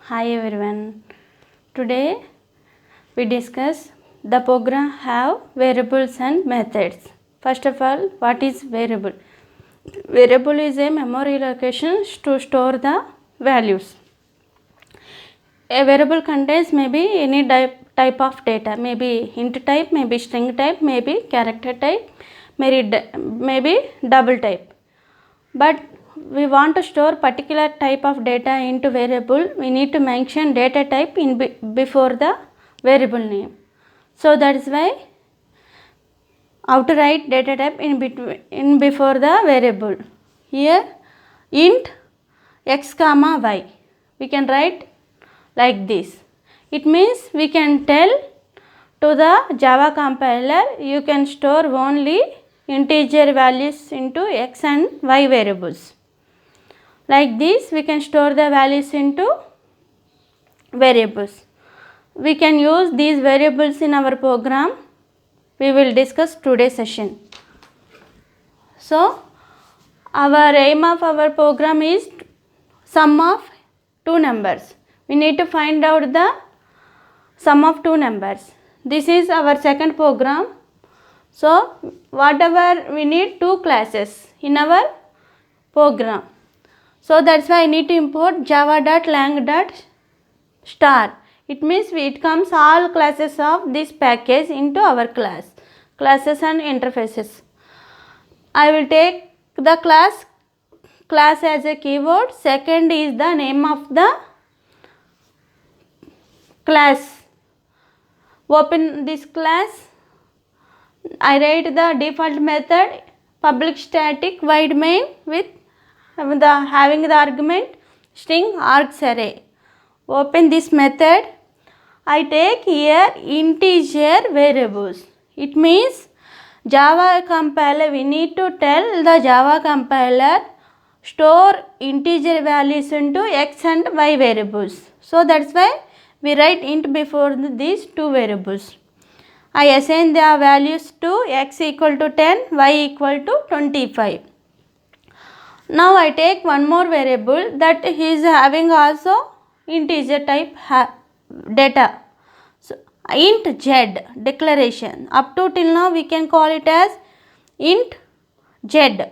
Hi everyone. Today we discuss the program have variables and methods. First of all, what is variable? Variable is a memory location to store the values. A variable contains maybe any type of data, maybe int type, maybe string type, maybe character type, maybe double type. But we want to store particular type of data into variable, we need to mention data type before the variable name. So that is why how to write data type in before the variable. Here int x comma y, we can write like this. It means we can tell to the Java compiler you can store only integer values into x and y variables. Like this we can store the values into variables. We can use these variables in our program. We will discuss today's session. So our aim of our program is sum of two numbers. We need to find out the sum of two numbers. This is our second program. So whatever we need two classes in our program. So that's why I need to import java.lang.star. It means it comes all classes of this package into our class, classes and interfaces. I will take the class as a keyword. Second is the name of the class. Open this class. I write the default method public static void main with having the argument string args array. Open this method. I take here integer variables. It means Java compiler, we need to tell the Java compiler store integer values into x and y variables. So that's why we write int before these two variables. I assign the values to x equal to 10, y equal to 25. Now I take one more variable that is having also integer type data. So int z declaration. Up to till now we can call it as int z.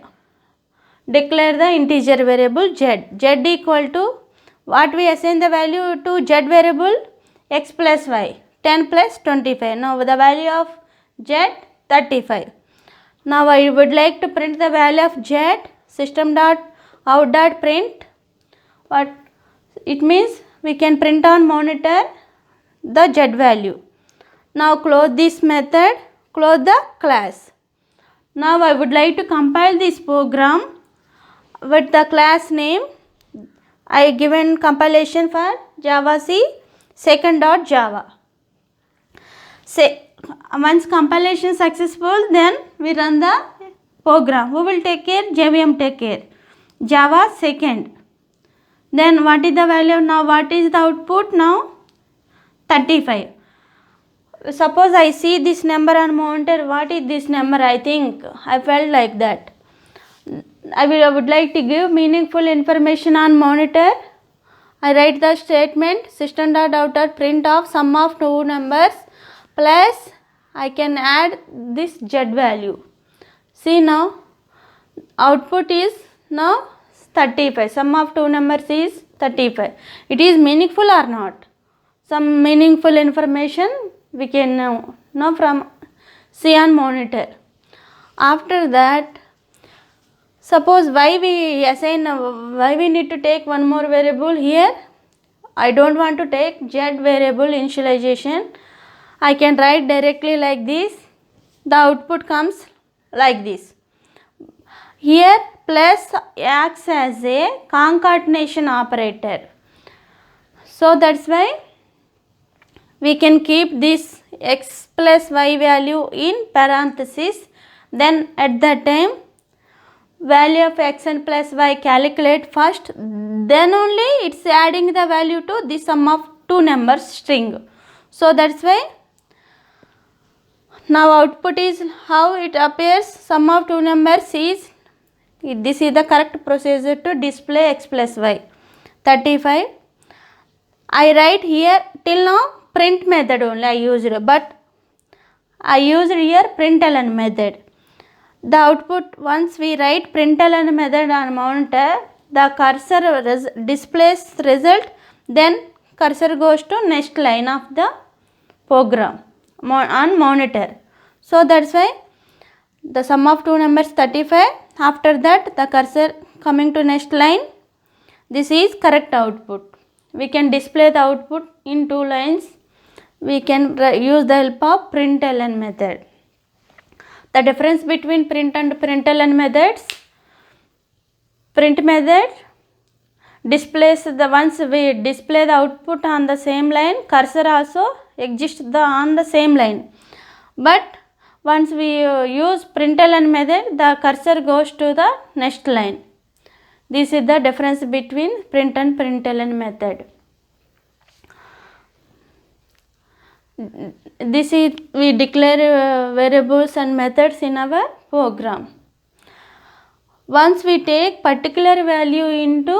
Declare the integer variable z. Z equal to what we assign the value to z variable x plus y. 10 plus 25. Now the value of z 35. Now I would like to print the value of z. System.out.print. What it means, we can print on monitor the z value. Now close this method, close the class. Now I would like to compile this program with the class name. I given compilation for Java C second.java. Say once compilation successful, then we run the program. Who will take care? JVM take care. Java second. Then what is the value now? What is the output now? 35. Suppose I see this number on monitor. What is this number? I think I felt like that. I would like to give meaningful information on monitor. I write the statement system.out.print of sum of two numbers plus I can add this z value. See now output is now 35. Sum of two numbers is 35. It is meaningful or not? Some meaningful information we can know from see on monitor. After that, suppose why we need to take one more variable here. I don't want to take z variable initialization. I can write directly like this. The output comes like this. Here plus acts as a concatenation operator. So that's why we can keep this x plus y value in parenthesis. Then at that time value of x and plus y calculate first. Then only it's adding the value to the sum of two numbers string. So that's why now output is how it appears. Sum of two numbers is, this is the correct procedure to display x plus y. 35. I write here till now print method only I used, but I used here println method. The output, once we write println method on monitor, the cursor displays result, then cursor goes to next line of the program on monitor. So that's why the sum of two numbers 35, after that the cursor coming to next line, this is correct output. We can display the output in two lines. We can use the help of println method. The difference between print and println methods: print method displays the, once we display the output on the same line, cursor also exists on the same line. But once we use println method, the cursor goes to the next line. This is the difference between print and println method. This is, we declare variables and methods in our program. Once we take particular value into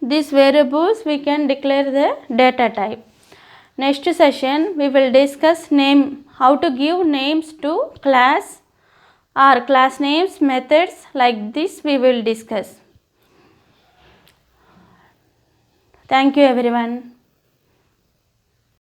these variables, we can declare the data type. Next session we will discuss name, how to give names to class or class names, methods, like this we will discuss. Thank you everyone.